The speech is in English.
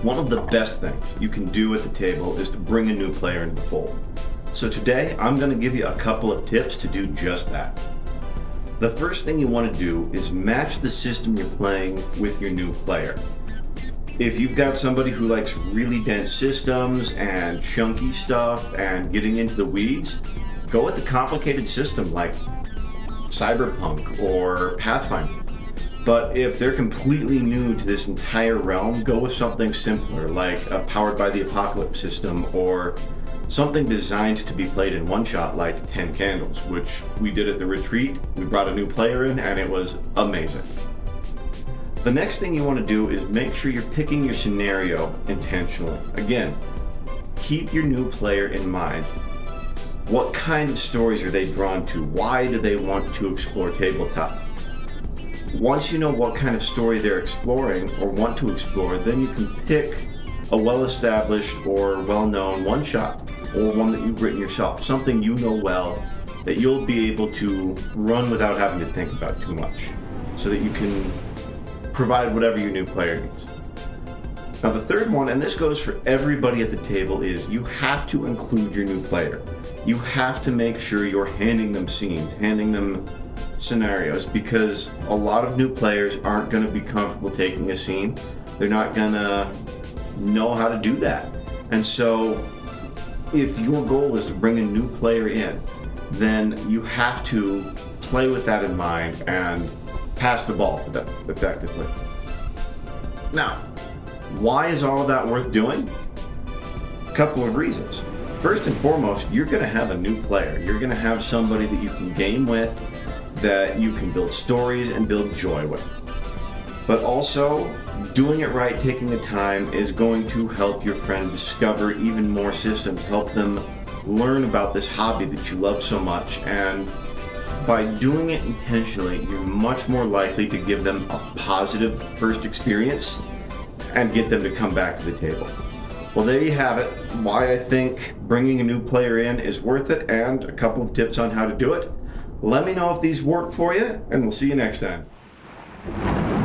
One of the best things you can do at the table is to bring a new player into the fold. So today, I'm going to give you a couple of tips to do just that. The first thing you want to do is match the system you're playing with your new player. If you've got somebody who likes really dense systems and chunky stuff and getting into the weeds, go with the complicated system like Cyberpunk or Pathfinder. But if they're completely new to this entire realm, go with something simpler like a Powered by the Apocalypse system or something designed to be played in one shot like 10 Candles, which we did at the retreat. We brought a new player in and it was amazing. The next thing you want to do is make sure you're picking your scenario intentionally. Again, keep your new player in mind. What kind of stories are they drawn to? Why do they want to explore tabletop? Once you know what kind of story they're exploring or want to explore, then you can pick a well-established or well-known one-shot or one that you've written yourself, something you know well that you'll be able to run without having to think about too much, so that you can provide whatever your new player needs. Now the third one, and this goes for everybody at the table, is you have to include your new player. You have to make sure you're handing them scenes, handing them scenarios, because a lot of new players aren't going to be comfortable taking a scene. They're not going to know how to do that. And so if your goal is to bring a new player in, then you have to play with that in mind and pass the ball to them effectively. Now, why is all of that worth doing? A couple of reasons. First and foremost, you're going to have a new player. You're going to have somebody that you can game with, that you can build stories and build joy with. But also, doing it right, taking the time, is going to help your friend discover even more systems, help them learn about this hobby that you love so much. And by doing it intentionally, you're much more likely to give them a positive first experience and get them to come back to the table. Well, there you have it, why I think bringing a new player in is worth it, and a couple of tips on how to do it. Let me know if these work for you, and we'll see you next time.